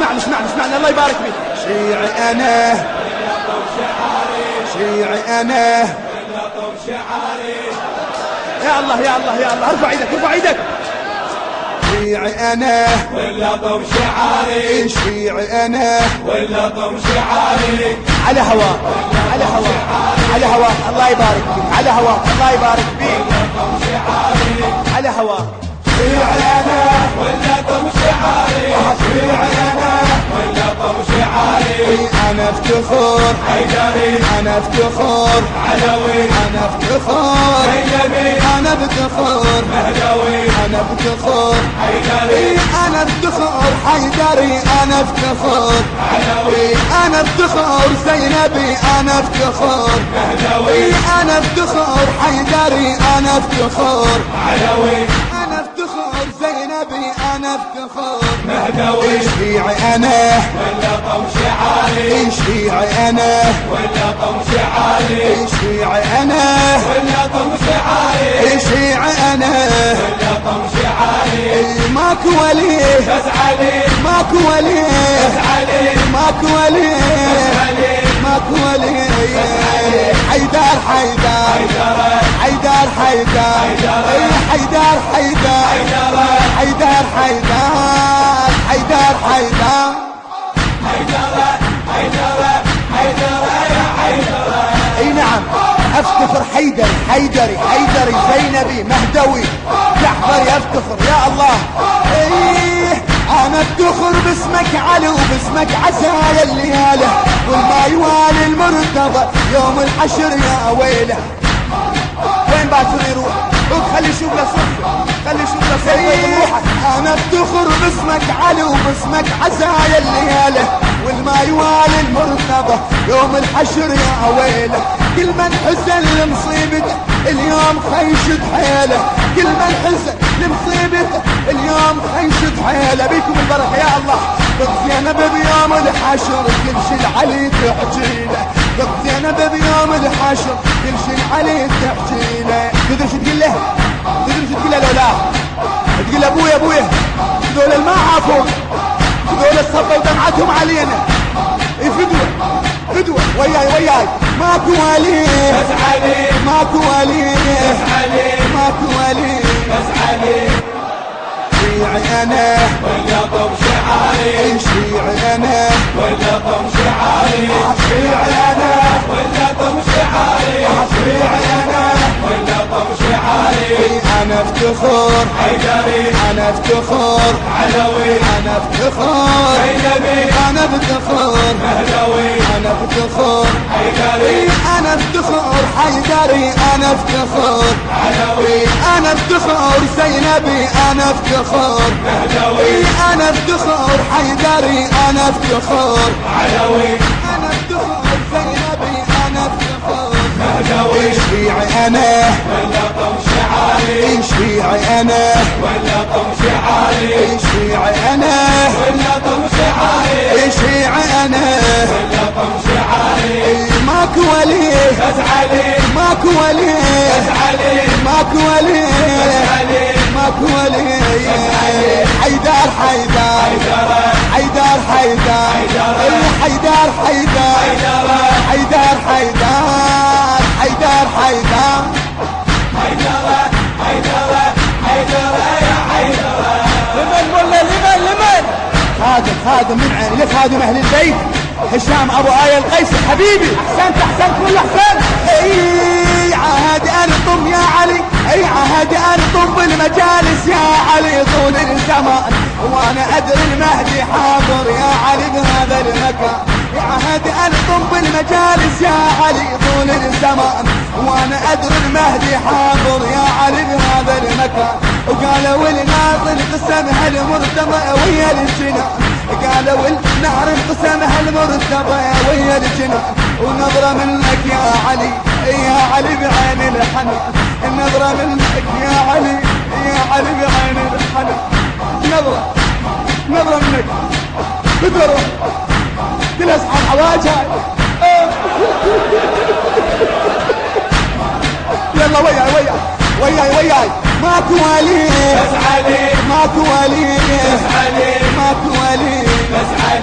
اسمعني الله يبارك فيك. شيعي أنا شيعي أنا يا الله يا الله يا الله، ارفع ايدك. شيعي أنا واللطم شعاري، شيعي أنا واللطم شعاري، على هواك على هواك الله يبارك فيك، على هواك الله يبارك فيك، واللطم شعاري على هواك. شيعي أنا واللطم شعاري، شيعي أنا واللطم شعاري، أنا افتخر حيدري، أنا افتخر علوي، أنا افتخر زينبي، أنا افتخر مهدوي، أنا افتخر حيدري، أنا افتخر حيدري، أنا افتخر علوي، أنا افتخر زينبي، أنا افتخر مهدوي، أنا افتخر حيدري، أنا افتخر علوي، أنا افتخر زينبي، أنا افتخر مهدوي. شيعي أنا واللطم شعاري، شيعي أنا واللطم شعاري، شيعي أنا واللطم شعاري، شيعي أنا واللطم شعاري، ماكو ولي تزعلي، ماكو ولي تزعلي، ماكو ولي تزعلي، ماكو ولي حيدر حيدر حيدر حيدر حيدر حيدر حيدر حيدر اي نعم، افتخر حيدري زينبي مهدوي جعفري، افتخر يا الله. ايه انا افتخر باسمك علي وباسمك عسايا الليالي، والما يوالي المرتضى يوم الحشر يا ويله. وين باكر يروح؟ خلي يشوف له صفه، خلي يشوف له صفه. انا افتخر باسمك علي وباسمك عسايا الليالي، والما يوالي المرتضى يوم الحشر يا ويله. كل من حزن لمصيبته اليوم خيشت حيله، كل من حزن لمصيبته اليوم خيشت حيله. بيكم البركه يا الله. ضد زينب بيوم الحشر كل شي العلي تحجي له، ضد زينب بيوم الحشر كل شي العلي تحجي له. تدري شو تقول له؟ تدري شو تقول له؟ لو لا تقول له ابويا ذول الما عافوك، ذول الصبوا ودمعتهم علينا، فدوة وياي ماكو ولي تزعلي، ماكو ولي تزعلي، ماكو ولي تزعلي. شيعي أنا واللطم شعاري، شيعي أنا واللطم شعاري، شيعي أنا واللطم شعاري، شيعي أنا واللطم شعاري، أنا افتخر حيدري، أنا افتخر علوي، أنا افتخر زينبي، أنا افتخر مهدوي، أنا افتخر حيدري، أنا افتخر حيدري، أنا افتخر علوي، أنا افتخر زينبي، أنا افتخر مهدوي، أنا افتخر حيدري، أنا افتخر علوي، أنا افتخر زينبي، أنا افتخر مهدوي. شيعي أنا واللطم شعاري، شيعي أنا واللطم شعاري، شيعي أنا واللطم شعاري، شيعي أنا واللطم شعاري، ماكو ولي تزعلي، ماكو ولي تزعلي، ماكو ولي تزعلي، ماكو ولي حيدر حيدر حيدر حيدر حيدر حيدر لمن خادم من عيني لخادم اهل البيت هشام ابو آية القيس حبيبي. احسنت كل احسن. اي عهد انطم يا علي، اي عهد انطم بالمجالس يا علي طول الزمان، وانا ادري المهدي حاضر يا علي بهذا المكان. عهد انطم بالمجالس يا علي طول الزمان، وانا ادري المهدي حاضر يا علي بهذا المكان. وقالوا النار انقسمها المرتضى ويا الجنان، قالوا النار انقسمها المرتضى ويا الجنان. ونظرة منك يا علي يا علي بعين الحنان، النظرة منك يا علي يا علي بعين الحنان. نظرة منك بدره كل اصحاب حواجها. يلا وياي ماكو ولي تزعلي، ماكو ولي تزعلي، ماكو ولي تزعلي.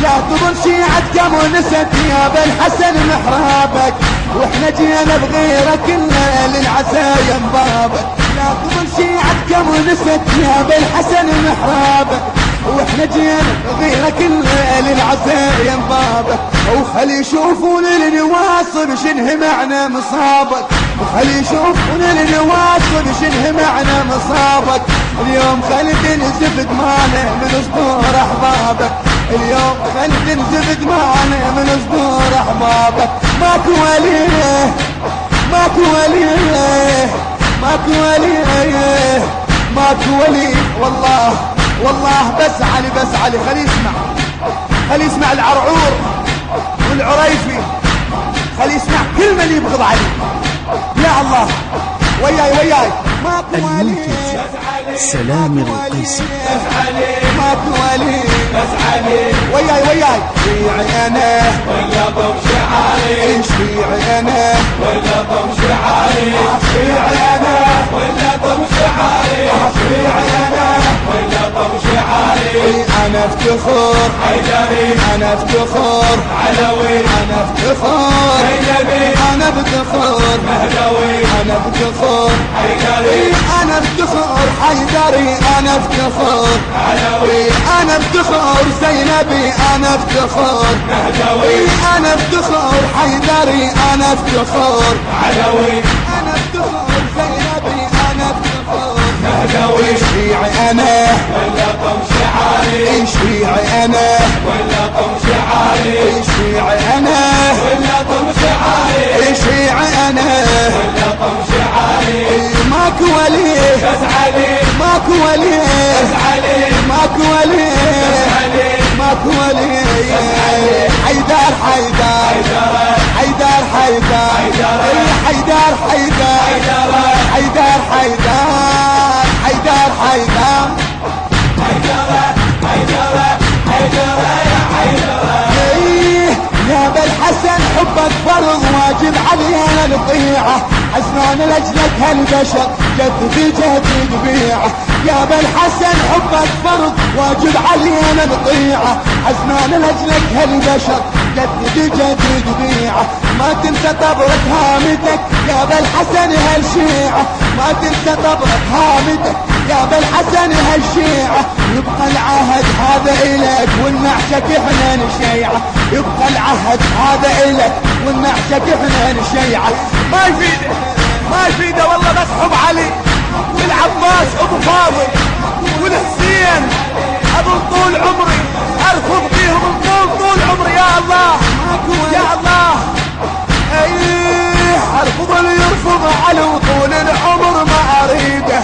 لا تظن شيعتك ونست يا ابا الحسن محرابك، واحنا جينا بغيرك الا للعزايم بابك. لا تظن شيعتك ونست يا ابا الحسن محرابك، واحنا جينا بغيرك الا للعزايم بابك. وخلي يشوفون النواصب شنه معنى مصابك، وخلي يشوفون النواصب شنه معنى مصابك. اليوم خلي تنزف دمانه من صدور احبابك، اليوم خلي تنزف دمانه من صدور احبابك. ماكو وليه ماكو وليه ماكو وليه ماكو ولي والله والله. بس علي خلي يسمع العرعور والعريفي، خلي يسمع كل من يبغض علي. يا الله وياي ماكو ولي سلام القيسي ماكو ولي وياي شيعي انا ولا ضم شعاري، شيعي انا ولا ضم شعاري، شيعي انا ولا ضم شعاري، شيعي انا ولا ضم شعاري. انا افتخر حيدري انا افتخر علوي، انا افتخر حيدري انا افتخر مهدوي، انا افتخر حيدري انا افتخر حيدري انا افتخر علوي، انا افتخر زينبي انا افتخر مهدوي، انا افتخر حيدري انا افتخر علوي، انا افتخر زينبي انا افتخر مهدوي، شيعي انا ولا ضم شعاري، شيعي انا ولا ضم شعاري، شيعي انا ولا ضم شعاري، شيعي انا ولا ضم شعاري. ماكو وليه بس علي، ماكو وليه بس علي، ماكو وليه علي، ماكو وليه حيدر حيدر حيدر حيدر حيدر حيدر حيدر حيدر يا ابا الحسن حبك فرض واجب علينا نطيعه، حسنان لاجلك هالبشر جدي بيعه. يا ابا الحسن حبك فرض واجب علينا نطيعه، حسنان لاجلك هالبشر جدي بيعه. ما تنسى طبرة هامتك يا ابا الحسن هالشيعه، ما تنسى طبرة هامتك يا ابا الحسن هالشيعه. يبقى العهد هذا إلك ونعشق احنا نشيعه، يبقى العهد هذا إلك ونعشق احنا نشيعه. ما يفيده والله بس حب علي والعباس ابو فاضل والحسين ابو طول عمري، ارفض بيهم طول عمري. يا الله يا الله ارفض اللي يرفض على طول العمر ما اريده،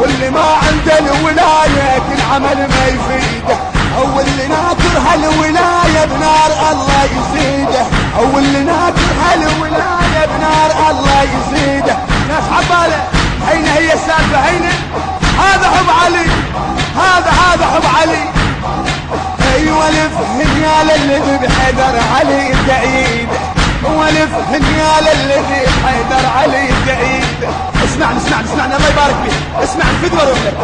واللي ما عنده الولايه كل عمل ما يفيده، او اللي ناكر هالولايه بنار الله يزيده، او اللي ناكر هالولايه بنار الله يزيده. ناس عباله هين هي السالفه هين، هذا حب علي هذا حب علي. ايوه لف هنيال اللي بحيدر علي بعيده، ولف هنيال اللي بحيدر علي بعيده. اسمعني الله يبارك فيك، اسمعني فدوى روحك.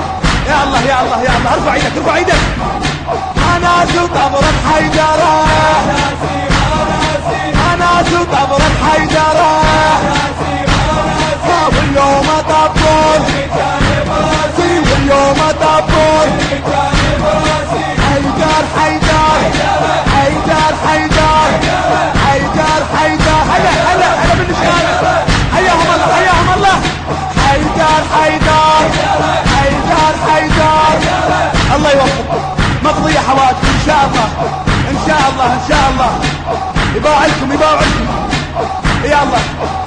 يا الله يا الله يا الله، ارفع ايدك انا طبرة حيدره، انا طبرة حيدره، واليوم طبور واليوم طبور. حيدر هلا بالنشانة، حياهم الله حيدر الله يوفقكم. مقضية حوادث ان شاء الله يباع لكم يا الله.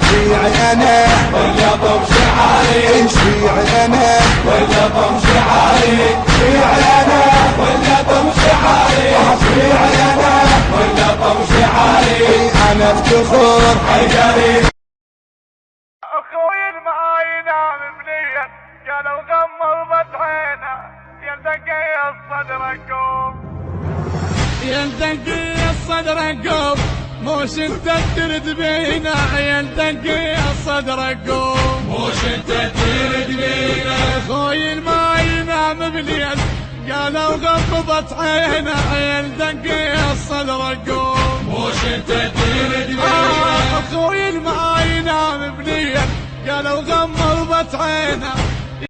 شيعي انا ولا ضم شعاري، شيعي انا ولا ضم شعاري، شيعي انا ولا ضم شعاري، شيعي انا ولا ضم شعاري. انا افتخر حيدري اخوي ما ينام منيا قالوا غمضت عينه، يلتقي صدركم يلتقي صدركم، موش انت ترد بينا يلتقي صدركم، موش انت ترد بينا. اخوي ما ينام بليل قالوا غضبت عينه عين دقي الصدر قوم